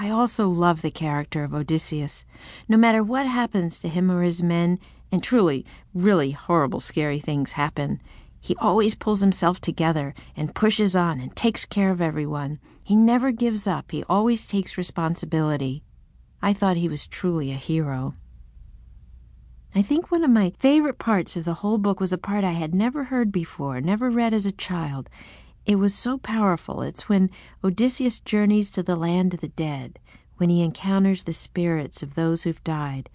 I also love the character of Odysseus. No matter what happens to him or his men, and truly, really horrible, scary things happen, he always pulls himself together and pushes on and takes care of everyone. He never gives up. He always takes responsibility. I thought he was truly a hero. I think one of my favorite parts of the whole book was a part I had never heard before, never read as a child. It was so powerful. It's when Odysseus journeys to the land of the dead, when he encounters the spirits of those who've died,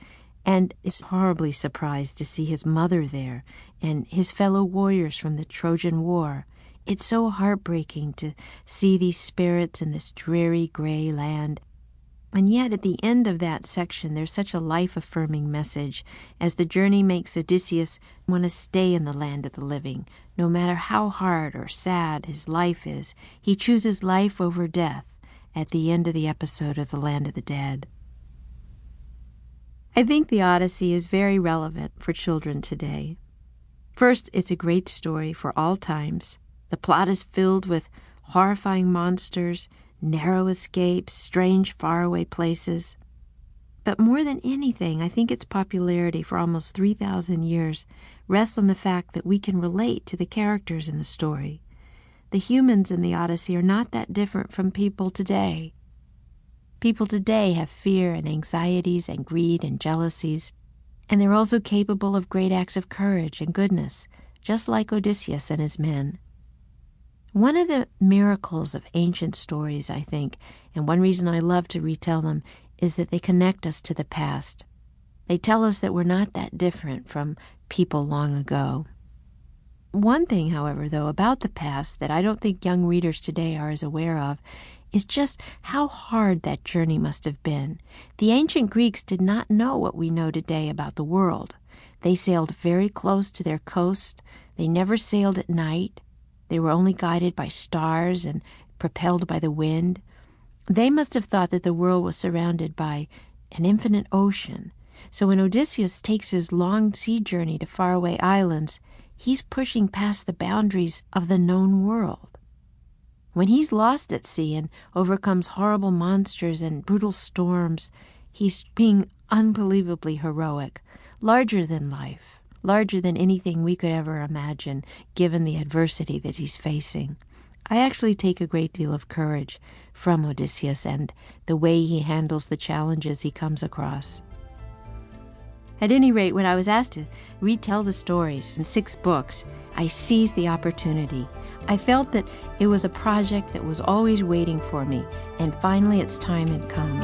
and is horribly surprised to see his mother there and his fellow warriors from the Trojan War. It's so heartbreaking to see these spirits in this dreary gray land. And yet at the end of that section, there's such a life-affirming message as the journey makes Odysseus want to stay in the land of the living. No matter how hard or sad his life is, he chooses life over death at the end of the episode of The Land of the Dead. I think the Odyssey is very relevant for children today. First, it's a great story for all times. The plot is filled with horrifying monsters, narrow escapes, strange faraway places. But more than anything, I think its popularity for almost 3,000 years rests on the fact that we can relate to the characters in the story. The humans in the Odyssey are not that different from people today. People today have fear and anxieties and greed and jealousies, and they're also capable of great acts of courage and goodness, just like Odysseus and his men. One of the miracles of ancient stories, I think, and one reason I love to retell them, is that they connect us to the past. They tell us that we're not that different from people long ago. One thing, however, though, about the past that I don't think young readers today are as aware of is just how hard that journey must have been. The ancient Greeks did not know what we know today about the world. They sailed very close to their coast. They never sailed at night. They were only guided by stars and propelled by the wind. They must have thought that the world was surrounded by an infinite ocean. So when Odysseus takes his long sea journey to faraway islands, he's pushing past the boundaries of the known world. When he's lost at sea and overcomes horrible monsters and brutal storms, he's being unbelievably heroic, larger than life, larger than anything we could ever imagine, given the adversity that he's facing. I actually take a great deal of courage from Odysseus and the way he handles the challenges he comes across. At any rate, when I was asked to retell the stories in 6 books, I seized the opportunity. I felt that it was a project that was always waiting for me, and finally its time had come.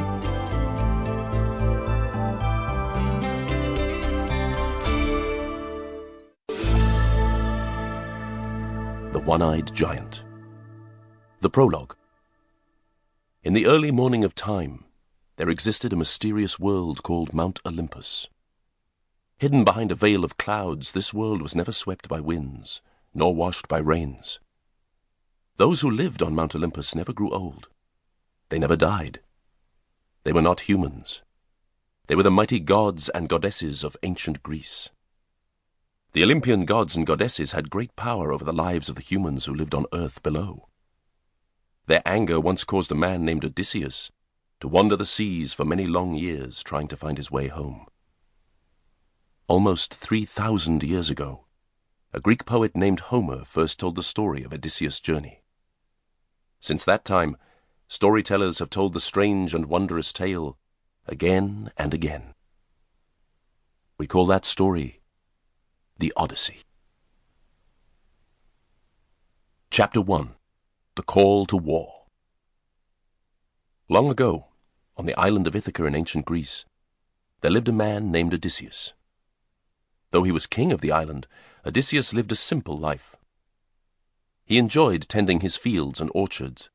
The One-Eyed Giant. The Prologue. In the early morning of time, there existed a mysterious world called Mount Olympus. Hidden behind a veil of clouds, this world was never swept by winds, nor washed by rains. Those who lived on Mount Olympus never grew old. They never died. They were not humans. They were the mighty gods and goddesses of ancient Greece. The Olympian gods and goddesses had great power over the lives of the humans who lived on earth below. Their anger once caused a man named Odysseus to wander the seas for many long years trying to find his way home. Almost 3,000 years ago, a Greek poet named Homer first told the story of Odysseus' journey. Since that time, storytellers have told the strange and wondrous tale again and again. We call that story the Odyssey. Chapter 1. The Call to War. Long ago, on the island of Ithaca in ancient Greece, there lived a man named Odysseus. Though he was king of the island, Odysseus lived a simple life. He enjoyed tending his fields and orchards,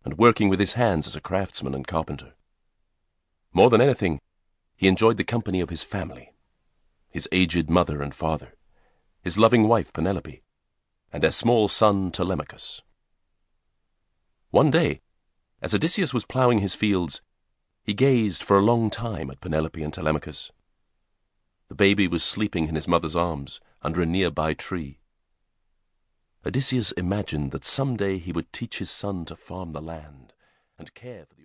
and working with his hands as a craftsman and carpenter. More than anything, he enjoyed the company of his family, his aged mother and father, his loving wife Penelope, and their small son Telemachus. One day, as Odysseus was ploughing his fields, he gazed for a long time at Penelope and Telemachus. The baby was sleeping in his mother's arms under a nearby tree. Odysseus imagined that someday he would teach his son to farm the land and care for the